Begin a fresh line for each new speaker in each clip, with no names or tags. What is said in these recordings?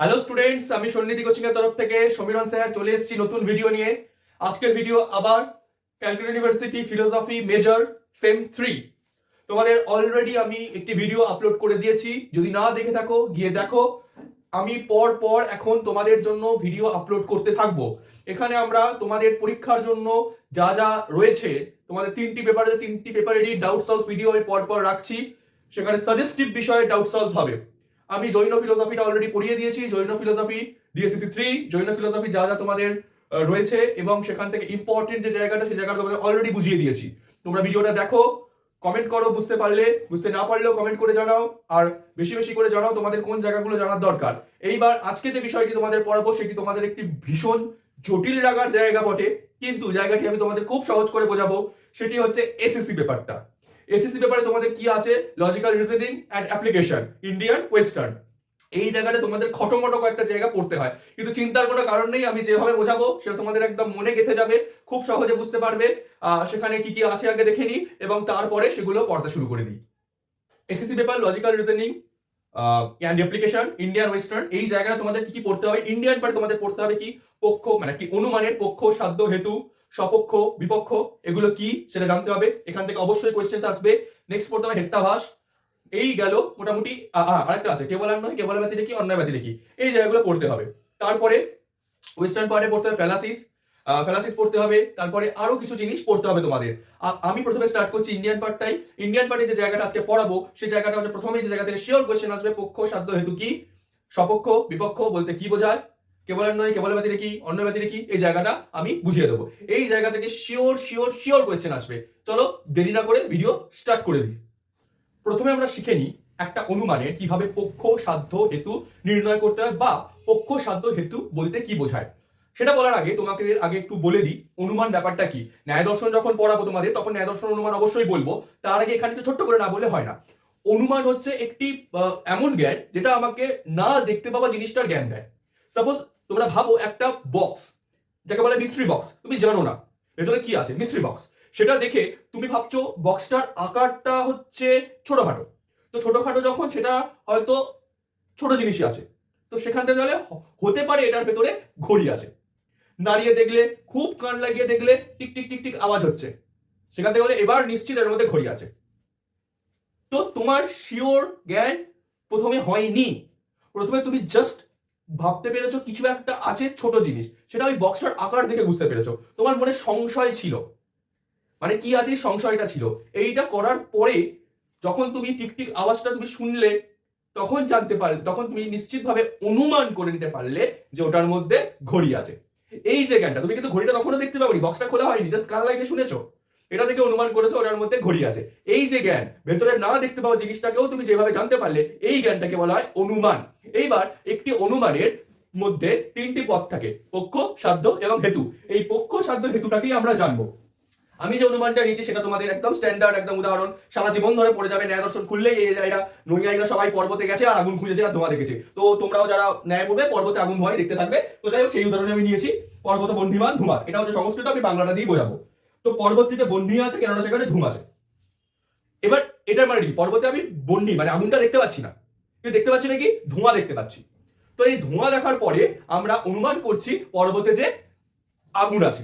Hello students, আমি সন্নিধি coaching এর তরফ থেকে সমীরণ স্যার চলে এসেছি নতুন ভিডিও নিয়ে। আজকের ভিডিও আবার Calcutta university philosophy major same 3। তোমাদের অলরেডি আমি একটি ভিডিও আপলোড করে দিয়েছি, যদি না দেখে থাকো গিয়ে দেখো। আমি পর পর এখন তোমাদের জন্য ভিডিও আপলোড করতে থাকবো। এখানে আমরা তোমাদের পরীক্ষার জন্য যা যা রয়েছে, তোমাদের তিনটি পেপারেরই ডাউট সলভ ভিডিও আমি পর পর রাখছি। সেখানে সাজেস্টিভ বিষয়ে ডাউট সলভ হবে। আমি জৈন ফিলোসফিটা অলরেডি পড়িয়ে দিয়েছি, Jain philosophy DSCC 3, Jain philosophy যা যা তোমাদের রয়েছে এবং সেখান থেকে ইম্পর্টেন্ট যে জায়গাটা সেই জায়গাটা তোমাদের অলরেডি বুঝিয়ে দিয়েছি। তোমরা ভিডিওটা দেখো, কমেন্ট করো, বুঝতে পারলে, বুঝতে না পারলেও কমেন্ট করে জানাও, আর বেশি বেশি করে জানাও তোমাদের কোন জায়গাগুলো জানার দরকার। এইবার আজকে যে বিষয়টি তোমাদের পড়াবো সেটি তোমাদের একটি ভীষণ জটিল লাগার জায়গা বটে, কিন্তু জায়গাটি আমি তোমাদের খুব সহজ করে বোঝাবো। সেটি হচ্ছে এসএসসি পেপারটা। এসএসসি পেপারে তোমাদের কি আছে? Logical reasoning and application, Indian western. এই জায়গাটা তোমাদের খটোমটো কয়েকটা জায়গা পড়তে হয়, কিন্তু চিন্তার কোনো কারণ নেই। আমি যেভাবে বোঝাবো সেটা তোমাদের একদম মনে গেঁথে যাবে, খুব সহজে বুঝতে পারবে। সেখানে কি কি আছে আগে দেখে নিই এবং তারপরে সেগুলো পড়তে শুরু করে দিই। SSC paper logical reasoning and application, Indian western. এই জায়গাটা তোমাদের কি কি পড়তে হবে? ইন্ডিয়ান পার্ট তোমাদের পড়তে হবে কি? পক্ষ, মানে একটি অনুমানের পক্ষ, সাধ্য, হেতু, সপক্ষ, বিপক্ষ, এগুলো কি সেটা জানতে হবে। এখান থেকে অবশ্যই কোয়েশ্চেন আসবে। নেক্সট পড়তে হবে হেত্যাভাস। এই গেল মোটামুটি। আরেকটা আছে কেবল আর নয়, কেবল ব্যতি কি, অন্যায় ব্যতি কি, এই জায়গাগুলো পড়তে হবে। তারপরে ওয়েস্টার্ন পার্টে পড়তে হবে ফ্যালাসিস, ফ্যালাসিস পড়তে হবে। তারপরে আরো কিছু জিনিস পড়তে হবে তোমাদের। আমি প্রথমে স্টার্ট করছি ইন্ডিয়ান পার্টটাই। ইন্ডিয়ান পার্টে যে জায়গাটা আজকে পড়াবো সেই জায়গাটা হচ্ছে প্রথমেই যে জায়গা থেকে শিওর কোয়েশ্চেন আসবে, পক্ষ, সাধ্য, হেতু কি, সপক্ষ, বিপক্ষ বলতে কি বোঝায়, কেবল আর নয়, কেবল ব্যতি কি, অন্য ব্যতি কি, এই জায়গাটা আমি বুঝিয়ে দেবো। এই জায়গা থেকে শিওর শিওর শিওর কোয়েশ্চেন আসবে। চলো দেরি না করে ভিডিও স্টার্ট করে দিই। প্রথমে আমরা শিখে নিই একটা অনুমানের কিভাবে পক্ষ, সাধ্য, হেতু নির্ণয় করতে হয়, বা পক্ষ, সাধ্য, হেতু বলতে কি বোঝায়। সেটা বলার আগে তোমাকে আগে একটু বলে দিই অনুমান ব্যাপারটা কি। ন্যায় দর্শন যখন পড়াবো তোমাদের তখন ন্যায় দর্শন অনুমান অবশ্যই বলবো। তার আগে এখানে একটু ছোট্ট করে না বলে হয় না। অনুমান হচ্ছে একটি এমন জ্ঞান যেটা আমাকে না দেখতে পাওয়া জিনিসটার জ্ঞান দেয়। সাপোজ তোমরা ভাবো একটা বক্স, যাকে বলে মিস্ট্রি বক্স, তুমি জানো না ভেতরে কি আছে, মিস্ট্রি বক্স। সেটা দেখে তুমি ভাবছো বক্সটার আকারটা হচ্ছে ছোটখাটো। তো ছোটখাটো যখন, সেটা হয়তো ছোট জিনিসই আছে, তো সেখান থেকে তাহলে হতে পারে এটার ভেতরে ঘড়ি আছে। দাঁড়িয়ে দেখলে, খুব কান লাগিয়ে দেখলে টিক টিক টিক টিক আওয়াজ হচ্ছে, সেখান থেকে বলে এবার নিশ্চিত এর মধ্যে ঘড়ি আছে। তো তোমার শিওর জ্ঞান প্রথমে হয়নি। প্রথমে তুমি জাস্ট ভাবতে পেরেছো কিছু একটা আছে ছোট জিনিস, সেটা ওই বক্সটার আকার দেখে বুঝতে পেরেছো। তোমার মনে সংশয় ছিল, মানে কি আছে সংশয়টা ছিল। এইটা করার পরে যখন তুমি টিকটিক আওয়াজটা তুমি শুনলে, তখন জানতে পারলে, তখন তুমি নিশ্চিতভাবে অনুমান করে নিতে পারলে যে ওটার মধ্যে ঘড়ি আছে। এই যে জ্ঞানটা, তুমি কিন্তু ঘড়িটা তখনও দেখতে পাবনি, বক্সটা খোলা হয়নি, জাস্ট কান লাগিয়ে শুনেছো, এটা থেকে অনুমান করেছো ওটার মধ্যে ঘড়ি আছে। এই যে জ্ঞান, ভেতরে না দেখতে পাওয়া জিনিসটাকেও তুমি যেভাবে জানতে পারলে, এই জ্ঞানটাকে বলা হয় অনুমান। এইবার একটি অনুমানের মধ্যে তিনটি পথ থাকে, পক্ষ, সাধ্য এবং হেতু। এই পক্ষ, সাধ্য, হেতুটাকেই আমরা জানবো। আমি যে অনুমানটা নিয়েছি সেটা তোমাদের একদম স্ট্যান্ডার্ড, একদম উদাহরণ, সারা জীবন ধরে পড়ে যাবে। ন্যায় দর্শন খুললেই এরা নৈয়ায়িকরা সবাই পর্বতে গেছে আর আগুন খুঁজেছে আর ধোঁয়া দেখেছে। তো তোমরাও যারা ন্যায় পড়বে পর্বতে আগুন ধোঁয়াই দেখতে থাকবে। তো যাই হোক, সেই উদাহরণে আমি নিয়েছি পর্বত বহ্নিমান ধূমা। এটা হচ্ছে সংস্কৃত, আমি বাংলাটা দিয়ে বোঝাবো। তো পর্বতটিতে বহ্নি আছে, কেননা সেখানে ধূম আছে। এবার এটার মানে কি, পর্বতে আমি বহ্নি মানে আগুনটা দেখতে পাচ্ছি না, কিন্তু দেখতে পাচ্ছি নাকি, ধোঁয়া দেখতে পাচ্ছি। তো এই ধোঁয়া দেখার পরে আমরা অনুমান করছি পর্বতে যে আগুন আছে।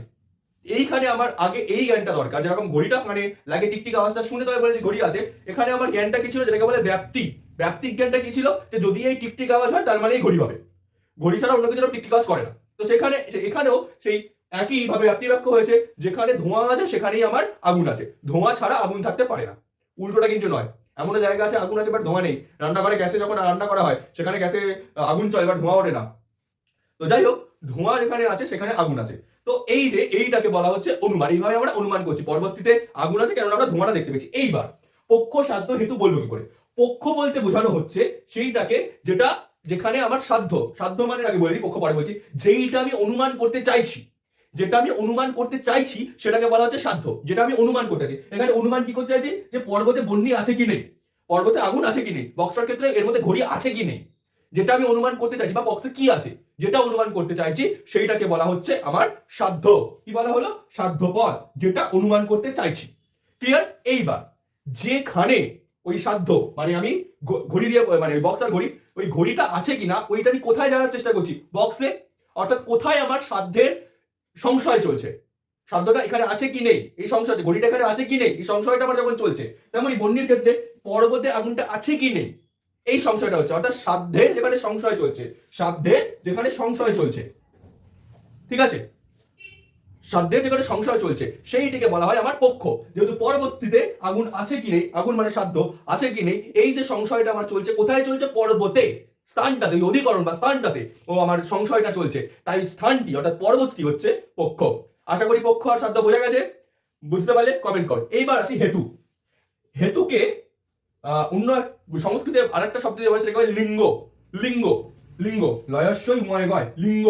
এইখানে আমার আগে এই জ্ঞানটা দরকার, যেরকম ঘড়িটা মানে লাগে টিকটিক আওয়াজটা শুনে তবে বলে যে ঘড়ি আছে। এখানে আমার জ্ঞানটা কি ছিল, যেটাকে বলে ব্যাপ্তি। ব্যাপ্তিক জ্ঞানটা কি ছিল, যে যদি এই টিকটিক আওয়াজ হয় তার মানেই ঘড়ি হবে, ঘড়ি ছাড়া অন্য কিছু টিকটিক আওয়াজ করে না। তো সেখানে এখানেও সেই একইভাবে ব্যাপ্তি ব্যাখ্যা হয়েছে, যেখানে ধোঁয়া আছে সেখানেই আমার আগুন আছে, ধোঁয়া ছাড়া আগুন থাকতে পারে না। উল্টোটা কিন্তু নয়, এমন জায়গা আছে আগুন আছে বাট ধোঁয়া নেই। রান্নাঘরে গ্যাসে যখন রান্না করা হয় সেখানে গ্যাসে আগুন চলে বাট ধোঁয়া ওঠে না। তো যাই হোক, ধোঁয়া যেখানে আছে সেখানে আগুন আছে। তো এই যে এইটাকে বলা হচ্ছে অনুমান। এইভাবে আমরা অনুমান করছি পরবর্তীতে আগুন আছে, কেননা আমরা ধোঁয়াটা দেখতে পেয়েছি। এইবার পক্ষ, সাধ্য, হেতু বলবো কি করে? পক্ষ বলতে বোঝানো হচ্ছে সেইটাকে যেটা, যেখানে আমার সাধ্য, সাধ্য মানে আগে বলি, পক্ষ পরে বলছি, যেইটা আমি অনুমান করতে চাইছি, যেটা আমি অনুমান করতে চাইছি সেটাকে বলা হচ্ছে সাধ্য। যেটা আমি অনুমান করতে চাইছি, এখানে অনুমান কি করতে চাইছি, যে পর্বতে বহ্নি আছে কি নেই, পর্বতে আগুন আছে কি নেই, বক্সটার ক্ষেত্রে এর মধ্যে ঘড়ি আছে কি নেই, যেটা আমি অনুমান করতে চাইছি, বা বক্সে কি আছে যেটা অনুমান করতে চাইছি, সেইটাকে বলা হচ্ছে আমার সাধ্য। কি বলা হলো? সাধ্য পদ, যেটা অনুমান করতে চাইছি। ক্লিয়ার? এইবার যেখানে ওই সাধ্য মানে আমি ঘড়ি দিয়ে মানে বক্সার ঘড়ি, ওই ঘড়িটা আছে কিনা ওইটা আমি কোথায় জানার চেষ্টা করছি? বক্সে। অর্থাৎ কোথায় আমার সাধ্যের সংশয় চলছে, সাধ্যটা এখানে আছে কি নেই এই সংশয় আছে, ঘড়িটা এখানে আছে কি নেই এই সংশয়টা আমার যখন চলছে, তেমন বন্যির ক্ষেত্রে পর্বতে আগুনটা আছে কি নেই এই সংশয়টা হচ্ছে, অর্থাৎ সাধ্যের যেখানে সংশয় চলছে, সাধ্যের যেখানে সংশয় চলছে, ঠিক আছে, সাধ্যের যেখানে সংশয় চলছে সেইটিকে বলা হয় আমার পক্ষ। যেহেতু পরবর্তীতে আগুন আছে কি নেই, আগুন মানে সাধ্য আছে কি নেই, এই যে সংশয়টা আমার চলছে কোথায় চলছে? পর্বতে, স্থানটাতে, অধিকরণ বা স্থানটাতে ও আমার সংশয়টা চলছে, তাই স্থানটি অর্থাৎ পরবর্তী হচ্ছে পক্ষ। আশা করি পক্ষ আর সাধ্য বোঝা গেছে, বুঝতে পারলে কমেন্ট কর। এইবার আসি হেতু। হেতুকে অন্য সংস্কৃতে আরেকটা শব্দ দিয়ে বলে সেটাকে বলে লিঙ্গ। লিঙ্গ, লিঙ্গ লয়স্যই ময় গয়, লিঙ্গ।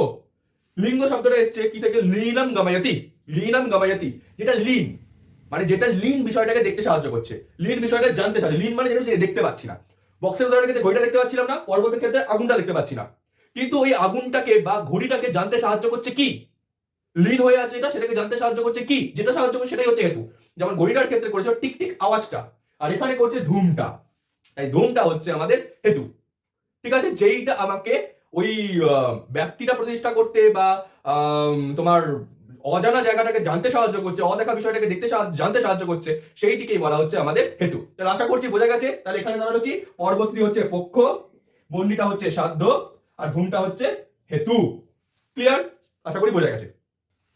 লিঙ্গ শব্দটা এসছে কি থেকে? লীনম গময়তি, লীনম গময়তি, যেটা লীন মানে যেটা লীন বিষয়টাকে দেখতে সাহায্য করছে, লীন বিষয়টা জানতে সাহায্য, লীন মানে যেটা দেখতে পাচ্ছি না। বক্সের উদাহরণের ক্ষেত্রে ঘড়িটা দেখতে পাচ্ছিলাম না, পর্বতের ক্ষেত্রে আগুনটা দেখতে পাচ্ছি না, কিন্তু ওই আগুনটাকে বা ঘড়িটাকে জানতে সাহায্য করছে কি? লীন হয়ে আছে এটা, সেটাকে জানতে সাহায্য করছে কি? যেটা সাহায্য করছে সেটাই হচ্ছে হেতু। যেমন ঘড়িটার ক্ষেত্রে করেছে টিক টিক আওয়াজটা, আর এখানে করছে ধুমটা, তাই ধুমটা হচ্ছে আমাদের হেতু। ঠিক আছে, যেইটা আমাকে ওই ব্যক্তিটা প্রতিষ্ঠা করতে বা তোমার অজানা জায়গাটাকে জানতে সাহায্য করছে, অদেখা বিষয়টাকে দেখতে জানতে সাহায্য করছে, সেইটিকেই বলা হচ্ছে আমাদের হেতু। তাহলে আশা করছি বোঝা গেছে। তাহলে এখানে দাঁড়ালো কি? পরবর্তী হচ্ছে পক্ষ, বন্ডিটা হচ্ছে সাধ্য, আর ধুমটা হচ্ছে হেতু। ক্লিয়ার? আশা করি বোঝা গেছে।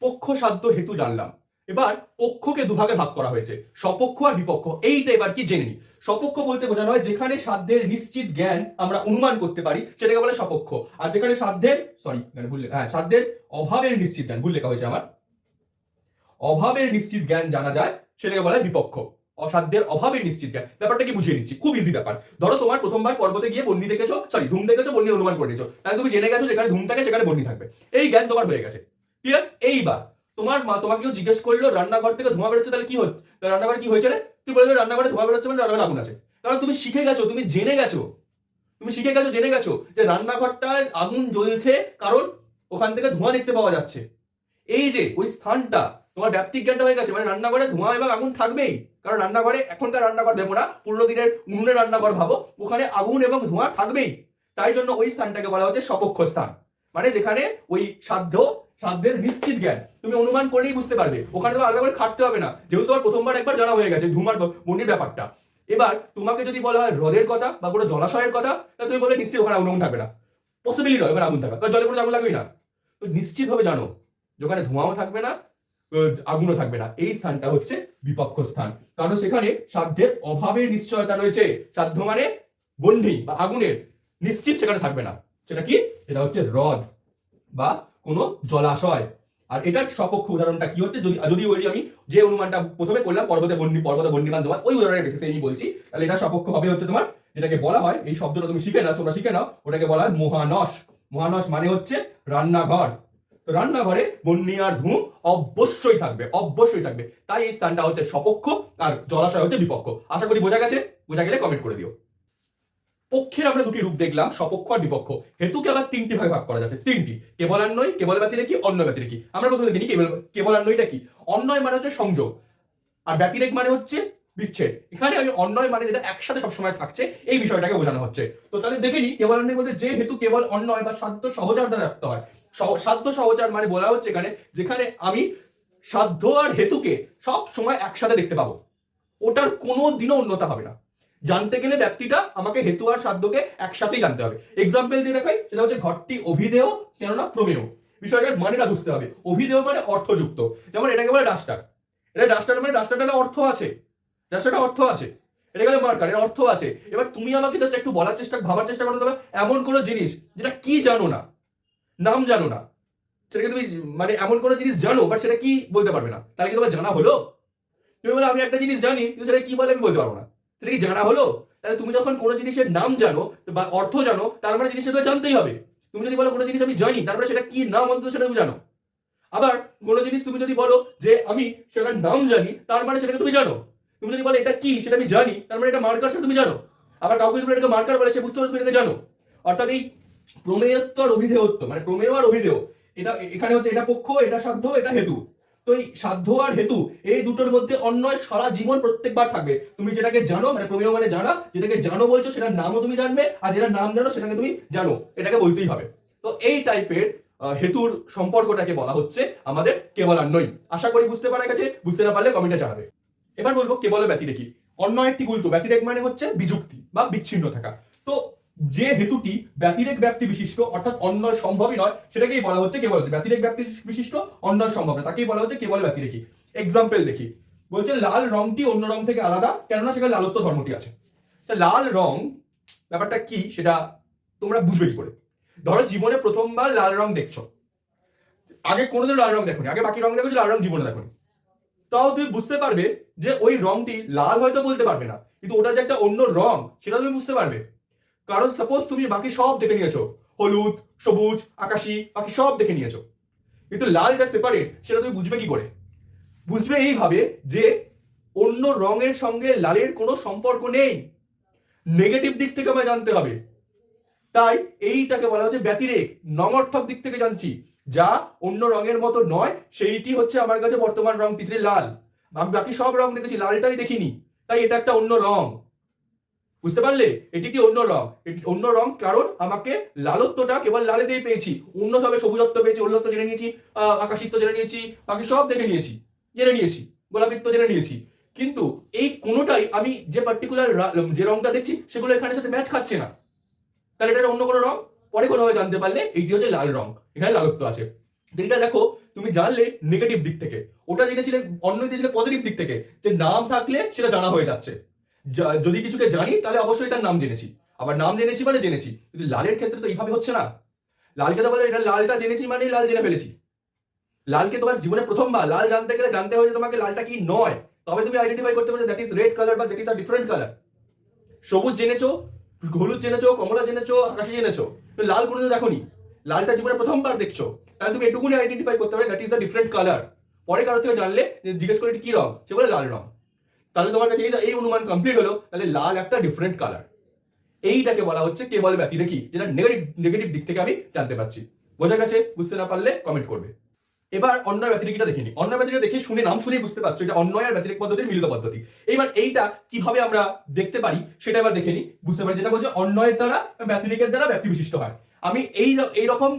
পক্ষ, সাধ্য, হেতু জানলাম। এবার পক্ষকে দুভাগে ভাগ করা হয়েছে, সপক্ষ আর বিপক্ষ। এইটা এবার কি জেনে নি। সপক্ষ বলতে বোঝানো হয় যেখানে সাধ্যের নিশ্চিত জ্ঞান আমরা অনুমান করতে পারি, সেটাকে বলে সপক্ষ। আর যেখানে সাধ্যের সাধ্যের অভাবের নিশ্চিত জ্ঞান, ভুল লেখা হয়েছে আমার, অভাবের নিশ্চিত জ্ঞান জানা যায় সেটাকে বলা হয় বিপক্ষ। অসাধ্যের অভাবের নিশ্চিত জ্ঞান, ব্যাপারটা কি বুঝিয়ে দিচ্ছি, খুব ইজি ব্যাপার। ধরো তোমার প্রথমবার পর্বতে গিয়ে বন্যি দেখেছো, ধুম দেখেছো, বন্যি অনুমান করে নিয়েছো, তাহলে তুমি জেনে গেছো যেখানে ধুম থাকে সেখানে বন্যি থাকবে, এই জ্ঞান তোমার হয়ে গেছে। ক্লিয়ার? এইবার তোমার মা তোমাকেও জিজ্ঞেস করলো রান্নাঘর থেকে ধোঁয়া বেরোচ্ছে, তাহলে কি হচ্ছে? রান্নাঘরে কি হয়েছে রে? তুই বললো রান্নাঘরে ধোঁয়া বেরোচ্ছে মানে রান্নাঘরে আগুন আছে। কারণ তুমি শিখে গেছো, তুমি জেনে গেছো, তুমি শিখে গেছো, জেনে গেছো যে রান্নাঘরটায় আগুন জ্বলছে কারণ ওখান থেকে ধোঁয়া দেখতে পাওয়া যাচ্ছে। এই যে ওই স্থানটা তোমার ব্যাপ্তিক জ্ঞানটা হয়ে গেছে, মানে রান্নাঘরে ধোঁয়া এবং আগুন থাকবেই, কারণ রান্নাঘরে, এখনকার রান্নাঘর দেবো না, পুরোনো দিনের উনুনের রান্নাঘর ভাবো, ওখানে আগুন এবং ধোঁয়া থাকবেই। তাই জন্য ওই স্থানটাকে বলা হচ্ছে সপক্ষ স্থান, মানে যেখানে ওই সাধ্যের নিশ্চিত জ্ঞান তুমি অনুমান করলেই বুঝতে পারবে, ওখানে তোমার আলাদা করে খাটতে হবে না, যেহেতু তোমার প্রথমবার একবার জানা হয়ে গেছে ধুমার বন্যির ব্যাপারটা। এবার তোমাকে যদি বলা হয় হ্রদের কথা বা কোনো জলাশয়ের কথা, তাহলে তুমি বলে নিশ্চিত ওখানে আগুন থাকবে না, পসিবলি নয় ওখানে আগুন থাকবে, কারণ জলে কোনো আগুন লাগবেই না। তো নিশ্চিতভাবে জানো যেখানে ধোঁয়াও থাকবে না, আগুনও থাকবে না, এই স্থানটা হচ্ছে বিপক্ষ স্থান, কারণ সেখানে সাধ্যের অভাবের নিশ্চয়তা রয়েছে। সাধ্য মানে বহ্নি বা আগুনের নিশ্চিত সেখানে থাকবে না, সেটা কি? এটা হচ্ছে হ্রদ বা কোনো জলাশয়। আর এটার সপক্ষ উদাহরণটা কি হচ্ছে, যদি বলি আমি যে অনুমানটা প্রথমে করলাম পর্বতে বন্যিমান ধোঁয়া, ওই উদাহরণের বেসিসে আমি বলছি, তাহলে এটা সপক্ষ হবে হচ্ছে তোমার, যেটাকে বলা হয়, এই শব্দটা তুমি শিখে নাও, তোমরা শিখে নাও, ওটাকে বলা হয় মহানস। মহানস মানে হচ্ছে রান্নাঘর। রান্নাঘরে বন্যি আর ধূম অবশ্যই থাকবে, অবশ্যই থাকবে, তাই এই স্থানটা হচ্ছে সপক্ষ আর জলাশয় হচ্ছে বিপক্ষ। আশা করি বোঝা গেছে, বোঝা গেলে কমেন্ট করে দিও। পক্ষের আমরা দুটি রূপ দেখলাম, সপক্ষ আর বিপক্ষ। হেতুকে আবার তিনটি ভাগে ভাগ করা যাচ্ছে, তিনটি: কেবলান্বয়, কেবল ব্যতিরেকী, অন্যয় ব্যতিরেকী। আমরা প্রথমে দেখি কেবলান্বয়টা কি। অন্যয় মানে হচ্ছে সংযোগ, আর ব্যতিরেক মানে হচ্ছে বিচ্ছেদ। এখানে আমি অন্যয় মানে যেটা একসাথে সবসময় থাকছে এই বিষয়টাকে বোঝানো হচ্ছে। তো তাহলে দেখে নি, কেবলান্বয় বলতে যে হেতু কেবল অন্যয় বা সাধ্য সহচার দ্বারা রাখতে হয়। সাধ্য সহচার মানে বলা হচ্ছে এখানে যেখানে আমি সাধ্য আর হেতুকে সব সময় একসাথে দেখতে পাবো, ওটার কোনো দিনও অন্যতা হবে না। জানতে গেলে ব্যক্তিটা আমাকে হেতু আর সাধ্যকে একসাথেই জানতে হবে। এক্সাম্পল দিয়ে দেখাই, সেটা হচ্ছে ঘরটি অভিধেয় কেননা প্রমেয়। বিষয়টার মানেটা বুঝতে হবে। অভিধেয় মানে অর্থযুক্ত, যেমন এটাকে বলে ডাস্টার। এটা ডাস্টার মানে ডাস্টারটা অর্থ আছে, ডাস্টারটা অর্থ আছে। এটা গেলে মার্কার, এর অর্থ আছে। এবার তুমি আমাকে জাস্ট একটু ভাবার চেষ্টা করতে হবে, এমন কোনো জিনিস যেটা কি জানো না, নাম জানো না, সেটাকে তুমি মানে এমন কোনো জিনিস জানো বাট সেটা কি বলতে পারবে না, তাহলে কি তোমার জানা হলো? তুমি বলে আমি একটা জিনিস জানি কিন্তু সেটা কি বলে আমি বলতে পারবো না, সেটা কি জানা হলো? তাহলে তুমি যখন কোনো জিনিসের নাম জানো বা অর্থ জানো, তার মানে জিনিসটা তো জানতেই হবে। তুমি যদি বলো কোনো জিনিস আমি জানি, তারপরে সেটা কি নাম অন্তত সেটা তুমি জানো। আবার কোনো জিনিস তুমি যদি বলো যে আমি সেটার নাম জানি, তার মানে সেটাকে তুমি জানো। তুমি যদি বলো এটা কি, সেটা আমি জানি, তার মানে এটা মার্কার, সেটা তুমি জানো। আবার কাউকে যদি এটাকে মার্কার বলে, সে বুঝতে পারবে তুমি এটাকে জানো। অর্থাৎ এই প্রমেয়ত্ব আর অভিধেয়ত্ব, মানে প্রমেয় আর অভিধেয়, এটা এখানে হচ্ছে এটা পক্ষ, এটা সাধ্য, এটা হেতু। তো এই সাধ্য আর হেতু এই দুটোর মধ্যে অন্যয় সারা জীবন প্রত্যেকবার থাকবে। তুমি যেটাকে জানো, মানে প্রমেয় মানে জানা, যেটাকে জানো বলছো সেটার নামও তুমি জানবে, আর যেটার নাম জানো সেটাকে তুমি জানো, এটাকে বলতেই হবে। তো এই টাইপের হেতুর সম্পর্কটাকে বলা হচ্ছে আমাদের কেবলান্বয়ী। আশা করি বুঝতে পারা গেছে, বুঝতে না পারলে কমেন্টে জানাবে। এবার বলবো কেবল ব্যতিরেকী। অন্যয় একটি গুলতো, ব্যতিরেক মানে হচ্ছে বিযুক্তি বা বিচ্ছিন্ন থাকা। তো যে হেতুটি ব্যতিরেক ব্যাপ্তি বিশিষ্ট অর্থাৎ অন্যয় সম্ভবই নয় সেটাকেই বলা হচ্ছে কেবল। ব্যতিরেক ব্যাপ্তি বিশিষ্ট অন্যয় সম্ভব না তাকেই বলা হচ্ছে কেবল ব্যতিরেকী। এক্সাম্পল দেখি, বলছে লাল রংটি অন্য রং থেকে আলাদা কেননা সেখানে লালত্ব ধর্মটি আছে। তা লাল রং ব্যাপারটা কি সেটা তোমরা বুঝবে কি করে? ধরো জীবনে প্রথমবার লাল রং দেখছো, আগে কোনোদিন লাল রং দেখোনি, আগে বাকি রং দেখো, লাল রং জীবনে দেখোনি, তাও তুমি বুঝতে পারবে যে ওই রংটি লাল হয়তো বলতে পারবে না, কিন্তু ওটা যে একটা অন্য রং সেটা তুমি বুঝতে পারবে। কারণ সাপোজ তুমি বাকি সব দেখে নিয়েছো, হলুদ, সবুজ, আকাশি, বাকি সব দেখে নিয়েছো, কিন্তু লালটা সেপারেট, সেটা তুমি বুঝবে কি করে? বুঝবে এইভাবে যে অন্য রঙের সঙ্গে লালের কোনো সম্পর্ক নেই, নেগেটিভ দিক থেকে আমায় জানতে হবে। তাই এইটাকে বলা হচ্ছে ব্যতিরেক, নঙর্থক দিক থেকে জানছি, যা অন্য রঙের মতো নয়, সেইটি হচ্ছে আমার কাছে বর্তমান রং পৃথিবীর লাল। আমি বাকি সব রং দেখেছি, লালটাই দেখিনি, তাই এটা একটা অন্য রং। বুঝতে পারলে? এটি কি অন্য রং, এটি অন্য রং কারণ আমাকে লালত্বটা কেবল লালে দিয়ে পেয়েছি, অন্য সবে সবুজত্ব পেয়েছি, হলুদত্ব জেনে নিয়েছি, আকাশিত্ব জেনে নিয়েছি, বাকি সব দেখে নিয়েছি, জেনে নিয়েছি, গোলাপিত্ব জেনে নিয়েছি, কিন্তু এই কোনোটাই আমি যে পার্টিকুলার যে রংটা দেখছি সেগুলো এখানে সাথে ম্যাচ খাচ্ছে না। তাহলে এটা অন্য কোনো রং। পরে কোনোভাবে জানতে পারলে এইটি হচ্ছে লাল রং, এখানে লালত্ব আছে। এইটা দেখো তুমি জানলে নেগেটিভ দিক থেকে, ওটা জেনেছিলে অন্য দিয়েছিলে পজিটিভ দিক থেকে, যে নাম থাকলে সেটা জানা হয়ে যাচ্ছে। যদি কিছুকে জানি তাহলে অবশ্যই তার নাম জেনেছি, আবার নাম জেনেছি মানে জেনেছি, কিন্তু লালের ক্ষেত্রে তো এইভাবে হচ্ছে না। লালকে তো বলে এটা লালটা জেনেছি মানে লাল জেনে ফেলেছি। লালকে তোমার জীবনে প্রথমবার লাল জানতে গেলে জানতে হয় যে তোমাকে লালটা কি নয়, তবে তুমি আইডেন্টিফাই করতে পারছো দ্যাট ইজ রেড কালার বা that is a different colour. সবুজ জেনেছো, হলুদ জেনেছো, কমলা জেনেছো, আকাশি জেনেছো, লাল কোনোদিন দেখোনি, লালটা জীবনে প্রথমবার দেখছো, তাহলে তুমি এটুকুনি আইডেন্টিফাই করতে পারবে that is a different colour. পরে কারোর থেকে জানলে, জিজ্ঞেস করে কি রং, সে বলে লাল রং, তাহলে তোমার কাছে এই অনুমান কমপ্লিট হলো, তাহলে লাল একটা ডিফারেন্ট কালার। এইটাকে বলা হচ্ছে কেবল ব্যতিরেকী, যেটা নেগেটিভ দিক থেকে আমি জানতে পারছি। বোঝা গেছে? বুঝতে না পারলে কমেন্ট করবে। এবার অন্যয় ব্যতিরেকীটা দেখিনি। অন্যয় ব্যতিরেক দেখে শুনে, নাম শুনে বুঝতে পারছো এটা অন্যয় আর ব্যতিরেক পদ্ধতির মিলিত পদ্ধতি। এবার এইটা কিভাবে আমরা দেখতে পারি সেটা এবার দেখে নিই, বুঝতে পারি। যেটা বলছে অন্যয়ের দ্বারা ব্যতিরেকের দ্বারা ব্যক্তি বিশিষ্ট হয়। আমি এই রকম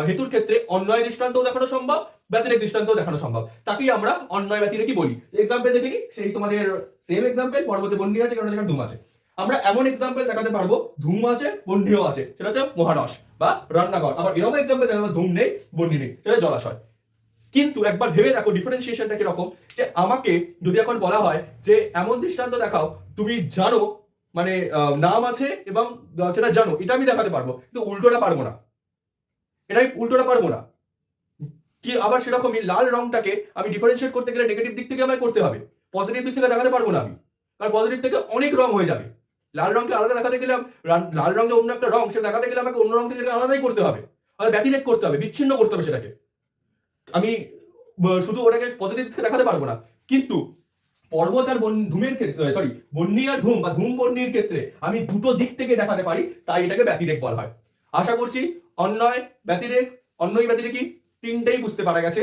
হেতুর ক্ষেত্রে অন্যয় দৃষ্টান্তও দেখানো সম্ভব, ব্যতিরেক দৃষ্টান্তও দেখানো সম্ভব, তাকেই আমরা অন্যয় ব্যতিরেকই বলি। এক্সাম্পল দেখে নিই, সেই তোমাদের সেম এক্সাম্পল, পরবর্তী বন্যী আছে কারণ সেখানে ধূম আছে। আমরা এমন এক্সাম্পল দেখাতে পারবো ধূম আছে বন্যীও আছে, সেটা হচ্ছে মহারস বা রান্নাঘর। আবার এরকম এক্সাম্পল দেখাবো ধূম নেই বন্যী নেই, সেটা জলাশয়। কিন্তু একবার ভেবে দেখো ডিফারেন্সিয়েশনটা কিরকম। যে আমাকে যদি এখন বলা হয় যে এমন দৃষ্টান্ত দেখাও তুমি জানো, মানে নাম আছে এবং সেটা জানো, এটা আমি দেখাতে পারবো, কিন্তু উল্টোটা পারবো না, এটাই উল্টোটা পারবো না। কি আবার সেরকমই লাল রংটাকে আমি ডিফারেন্সিয়েট করতে গেলে নেগেটিভ দিক থেকে আমায় করতে হবে, পজিটিভ দিক থেকে দেখাতে পারবো না আমি, কারণ পজিটিভ থেকে অনেক রং হয়ে যাবে। লাল রংকে আলাদা দেখাতে গেলে, লাল রং যে অন্য একটা রং সেটা দেখাতে গেলে আমাকে অন্য রং থেকে আলাদাই করতে হবে, ব্যতিরেক করতে হবে, বিচ্ছিন্ন করতে হবে সেটাকে। আমি শুধু ওটাকে পজিটিভ থেকে দেখাতে পারবো না। কিন্তু পর্বত আর ধূমের ক্ষেত্রে, সরি বন্যী আর ধূম বা ধূম বন্যীর ক্ষেত্রে আমি দুটো দিক থেকে দেখাতে পারি, তাই এটাকে ব্যতিরেক বলা হয়। আশা করছি অন্যয় ব্যতিরেক, অন্যই ব্যতিরেকী তিনটেই বুঝতে পারা গেছে,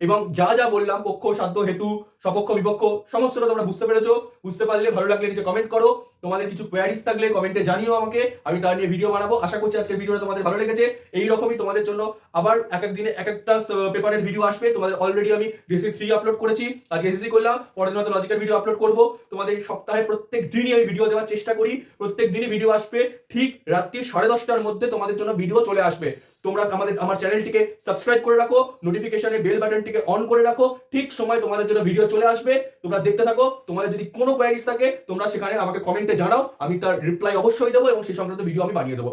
এবং যা যা বললাম পক্ষ, সাধ্য, হেতু, সপক্ষ, বিপক্ষ সমস্তটা তোমরা বুঝতে পেরেছো। বুঝতে পারলে ভালো লাগলে নিচে কমেন্ট করো, তোমাদের কিছু কোয়ারিজ থাকলে কমেন্টে জানিও আমাকে, আমি তার নিয়ে ভিডিও বানাবো। আশা করছি আজকের ভিডিওটা তোমাদের ভালো লেগেছে। এইরকমই তোমাদের জন্য আবার এক এক দিনে এক একটা পেপারের ভিডিও আসবে। তোমাদের অলরেডি আমি ডিসি 3 আপলোড করেছি, আজকে এসএসসি করলাম, পরের দিন লজিক্যাল ভিডিও আপলোড করব। তোমাদের সপ্তাহে প্রত্যেক দিনই আমি ভিডিও দেওয়ার চেষ্টা করি, প্রত্যেক দিনই ভিডিও আসবে, ঠিক রাত্রি 10:30টার মধ্যে তোমাদের জন্য ভিডিও চলে আসবে। তোমরা আমার চ্যানেলটিকে সাবস্ক্রাইব করে রাখো, নোটিফিকেশনের বেল বাটনটিকে অন করে রাখো, ঠিক সময় তোমাদের জন্য ভিডিও চলে আসবে। তোমরা দেখতে থাকো, তোমাদের যদি কোনো কোয়ারিজ থাকে তোমরা সেখানে আমাকে কমেন্টে জানাও, আমি তার রিপ্লাই অবশ্যই দেবো এবং সেই সংক্রান্ত ভিডিও আমি বানিয়ে দেবো।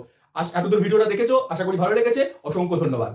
এতদূর ভিডিওটা দেখেছো, আশা করি ভালো লেগেছে, অসংখ্য ধন্যবাদ।